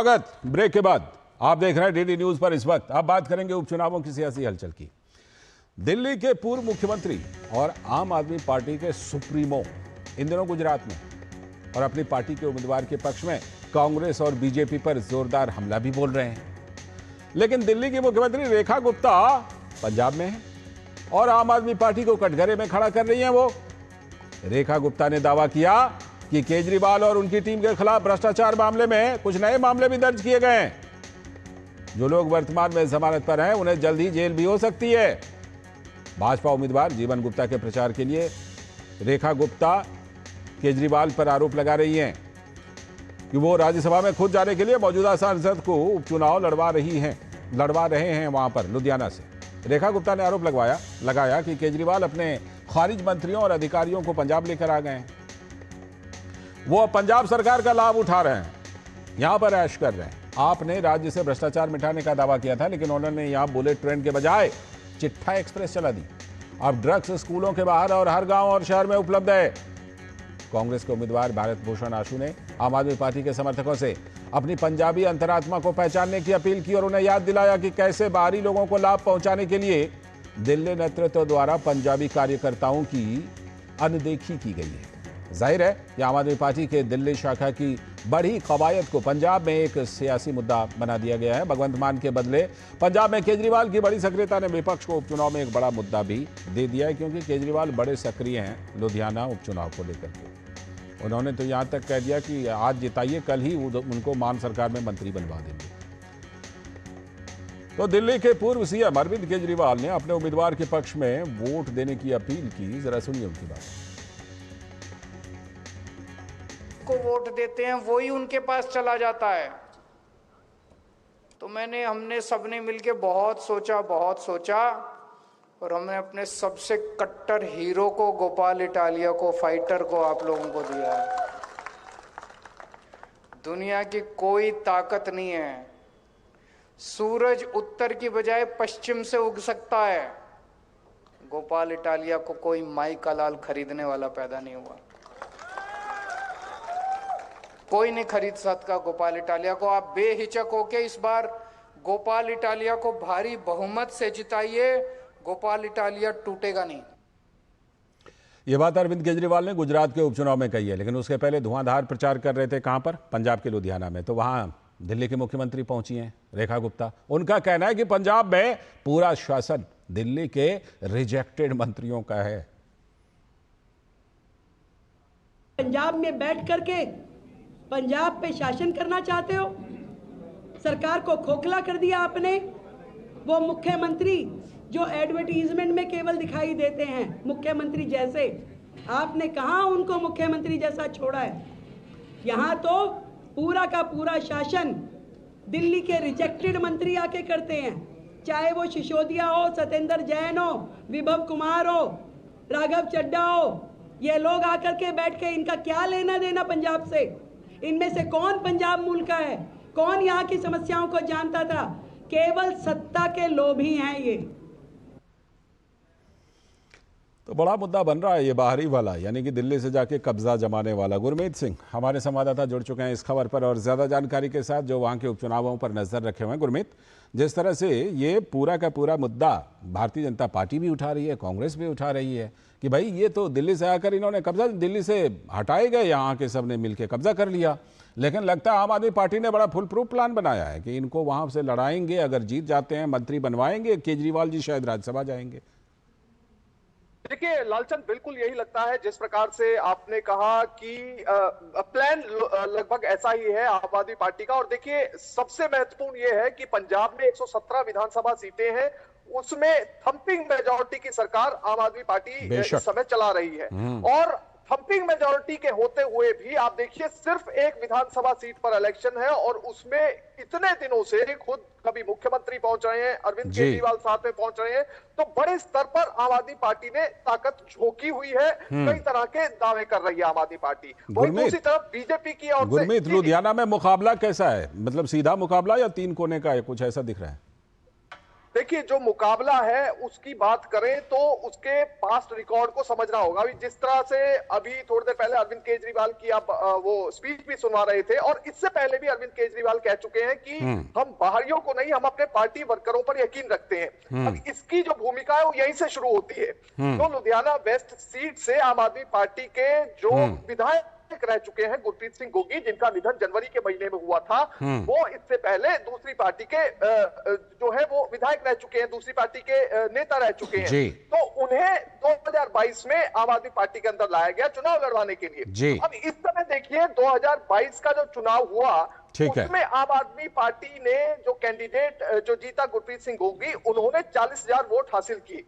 स्वागत। ब्रेक के बाद आप देख रहे हैं डीडी न्यूज पर। इस वक्त आप बात करेंगे उपचुनावों की सियासी हलचल की। दिल्ली के पूर्व मुख्यमंत्री और आम आदमी पार्टी के सुप्रीमो इन दिनों गुजरात में और अपनी पार्टी के उम्मीदवार के पक्ष में कांग्रेस और बीजेपी पर जोरदार हमला भी बोल रहे हैं। लेकिन दिल्ली की मुख्यमंत्री रेखा गुप्ता पंजाब में है और आम आदमी पार्टी को कटघरे में खड़ा कर रही हैं। वो रेखा गुप्ता ने दावा किया कि केजरीवाल और उनकी टीम के खिलाफ भ्रष्टाचार मामले में कुछ नए मामले भी दर्ज किए गए हैं। जो लोग वर्तमान में जमानत पर हैं उन्हें जल्द ही जेल भी हो सकती है। भाजपा उम्मीदवार जीवन गुप्ता के प्रचार के लिए रेखा गुप्ता केजरीवाल पर आरोप लगा रही हैं कि वो राज्यसभा में खुद जाने के लिए मौजूदा सांसद को उपचुनाव लड़वा रहे हैं वहां पर लुधियाना से। रेखा गुप्ता ने आरोप लगाया कि केजरीवाल अपने खारिज मंत्रियों और अधिकारियों को पंजाब लेकर आ गए हैं। वो पंजाब सरकार का लाभ उठा रहे हैं, यहां पर ऐश कर रहे हैं। आपने राज्य से भ्रष्टाचार मिटाने का दावा किया था, लेकिन उन्होंने यहां बुलेट ट्रेन के बजाय चिट्ठा एक्सप्रेस चला दी। अब ड्रग्स स्कूलों के बाहर और हर गांव और शहर में उपलब्ध है। कांग्रेस के उम्मीदवार भारत भूषण आशु ने आम आदमी पार्टी के समर्थकों से अपनी पंजाबी अंतरात्मा को पहचानने की अपील की और उन्हें याद दिलाया कि कैसे बाहरी लोगों को लाभ पहुंचाने के लिए दिल्ली नेतृत्व द्वारा पंजाबी कार्यकर्ताओं की अनदेखी की गई है। जाहिर है कि आम आदमी पार्टी के दिल्ली शाखा की बड़ी कवायद को पंजाब में एक सियासी मुद्दा बना दिया गया है। भगवंत मान के बदले पंजाब में केजरीवाल की बड़ी सक्रियता ने विपक्ष को उपचुनाव में एक बड़ा मुद्दा भी दे दिया है, क्योंकि केजरीवाल बड़े सक्रिय हैं लुधियाना उपचुनाव को लेकर के। उन्होंने तो यहां तक कह दिया कि आज जिताइए, कल ही उनको मान सरकार में मंत्री बनवा देंगे। तो दिल्ली के पूर्व सीएम अरविंद केजरीवाल ने अपने उम्मीदवार के पक्ष में वोट देने की अपील की। जरा सुनिए उनकी बात। को वोट देते हैं वही उनके पास चला जाता है। तो हमने सबने मिलके बहुत सोचा और हमने अपने सबसे कट्टर हीरो को, गोपाल इटालिया को, फाइटर को आप लोगों को दिया है। दुनिया की कोई ताकत नहीं है, सूरज उत्तर की बजाय पश्चिम से उग सकता है। गोपाल इटालिया को कोई माई का लाल खरीदने वाला पैदा नहीं हुआ, कोई नहीं खरीद सकता गोपाल इटालिया को। आप बेहिचक होके इस बार गोपाल इटालिया को भारी बहुमत से जिताइए, गोपाल इटालिया टूटेगा नहीं। यह बात अरविंद केजरीवाल ने गुजरात के उपचुनाव में कही है, लेकिन उसके पहले धुआंधार प्रचार कर रहे थे। कहां पर? पंजाब के लुधियाना में। तो वहां दिल्ली के मुख्यमंत्री पहुंची हैं रेखा गुप्ता। उनका कहना है कि पंजाब में पूरा शासन दिल्ली के रिजेक्टेड मंत्रियों का है। पंजाब में बैठ करके पंजाब पे शासन करना चाहते हो? सरकार को खोखला कर दिया आपने। वो मुख्यमंत्री जो एडवर्टीजमेंट में केवल दिखाई देते हैं मुख्यमंत्री जैसे, आपने कहां उनको मुख्यमंत्री जैसा छोड़ा है? यहां तो पूरा का पूरा शासन दिल्ली के रिजेक्टेड मंत्री आके करते हैं, चाहे वो सिसोदिया हो, सत्येंद्र जैन हो, विभव कुमार हो, राघव चड्ढा हो। ये लोग आकर के बैठ के, इनका क्या लेना देना पंजाब से? इनमें से कौन पंजाब मूल का है? कौन यहाँ की समस्याओं को जानता था? केवल सत्ता के लोभी हैं ये। तो बड़ा मुद्दा बन रहा है ये बाहरी वाला, यानी कि दिल्ली से जाके कब्जा जमाने वाला। गुरमीत सिंह हमारे संवाददाता जुड़ चुके हैं इस खबर पर और ज्यादा जानकारी के साथ, जो वहां के उपचुनावों पर नजर रखे हुए हैं। गुरमीत, जिस तरह से ये पूरा का पूरा मुद्दा भारतीय जनता पार्टी भी उठा रही है, कांग्रेस भी उठा रही है कि भाई ये तो दिल्ली से आकर इन्होंने कब्जा, दिल्ली से हटाए गए, यहाँ के सबने मिलकर कब्जा कर लिया। लेकिन लगता है आम आदमी पार्टी ने बड़ा फुल प्रूफ प्लान बनाया है कि इनको वहां से लड़ाएंगे, अगर जीत जाते हैं मंत्री बनवाएंगे, केजरीवाल जी शायद राज्यसभा जाएंगे। देखिए लालचंद, बिल्कुल यही लगता है। जिस प्रकार से आपने कहा कि प्लान लगभग ऐसा ही है आम आदमी पार्टी का। और देखिए सबसे महत्वपूर्ण यह है कि पंजाब में 117 विधानसभा सीटें हैं, उसमें थंपिंग मेजॉरिटी की सरकार आम आदमी पार्टी इस समय चला रही है। और थंपिंग मेजॉरिटी के होते हुए भी आप देखिए सिर्फ एक विधानसभा सीट पर इलेक्शन है और उसमें इतने दिनों से खुद कभी मुख्यमंत्री पहुंच रहे हैं, अरविंद केजरीवाल साथ में पहुंच रहे हैं। तो बड़े स्तर पर आम आदमी पार्टी ने ताकत झोंकी हुई है, कई तरह के दावे कर रही है आम आदमी पार्टी। वहीं दूसरी तरफ बीजेपी की ओर से गुरमीत, लुधियाना में मुकाबला कैसा है? मतलब सीधा मुकाबला या तीन कोने का है? कुछ ऐसा दिख रहा है? देखिए जो मुकाबला है उसकी बात करें तो उसके पास्ट रिकॉर्ड को समझना होगा। अभी जिस तरह से अभी थोड़ी देर पहले अरविंद केजरीवाल की आप वो स्पीच भी सुनवा रहे थे, और इससे पहले भी अरविंद केजरीवाल कह चुके हैं कि हम बाहरियों को नहीं, हम अपने पार्टी वर्करों पर यकीन रखते हैं। अब इसकी जो भूमिका है वो यहीं से शुरू होती है। तो लुधियाना वेस्ट सीट से आम आदमी पार्टी के जो विधायक रह चुके हैं गुरप्रीत सिंह गोगी, जिनका निधन जनवरी के महीने में हुआ था, वो इससे पहले दूसरी पार्टी के जो है वो विधायक रह चुके हैं, दूसरी पार्टी के नेता रह चुके हैं। तो उन्हें 2022 में आम आदमी पार्टी के अंदर लाया गया चुनाव लड़वाने के लिए। अब इस समय देखिए 2022 का जो चुनाव हुआ उसमें आम आदमी पार्टी ने जो कैंडिडेट जो जीता गुरप्रीत सिंह गोगी, उन्होंने 40,000 वोट हासिल किए।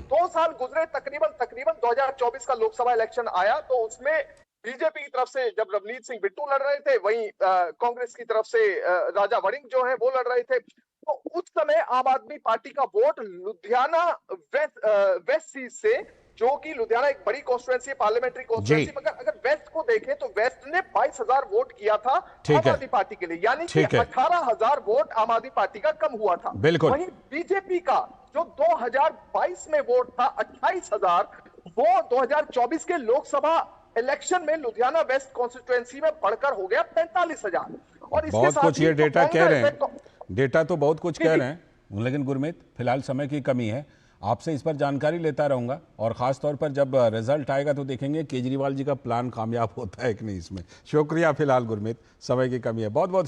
2 साल गुजरे, तकरीबन 2024 का लोकसभा इलेक्शन आया, तो उसमें बीजेपी की तरफ से जब रवनीत सिंह बिट्टू लड़ रहे थे, वहीं कांग्रेस की तरफ से राजा वड़िंग जो है वो लड़ रहे थे। तो उस समय आम आदमी पार्टी का वोट लुधियाना वेस्ट सीट से, जो कि लुधियाना एक बड़ी कॉन्स्टिट्यूएंसी है, पार्लियामेंट्री कॉन्स्टिट्यूएंसी, मगर अगर वेस्ट को देखें तो वेस्ट ने 22,000 वोट किया था आम आदमी पार्टी के लिए, यानी कि 18,000 वोट आम आदमी पार्टी का कम हुआ था। वहीं बीजेपी का जो 2022 में वोट था 28,000, वो 2024 के लोकसभा इलेक्शन में लुधियाना वेस्ट कॉन्स्टिट्यूएंसी में बढ़कर हो गया 45,000। और इसके बहुत साथ कुछ ये डेटा कह रहे हैं, डेटा तो बहुत कुछ कह रहे हैं, हैं, लेकिन गुरमीत फिलहाल समय की कमी है। आपसे इस पर जानकारी लेता रहूंगा, और खास तौर पर जब रिजल्ट आएगा तो देखेंगे केजरीवाल जी का प्लान कामयाब होता है कि नहीं इसमें। शुक्रिया फिलहाल गुरमीत, समय की कमी है। बहुत बहुत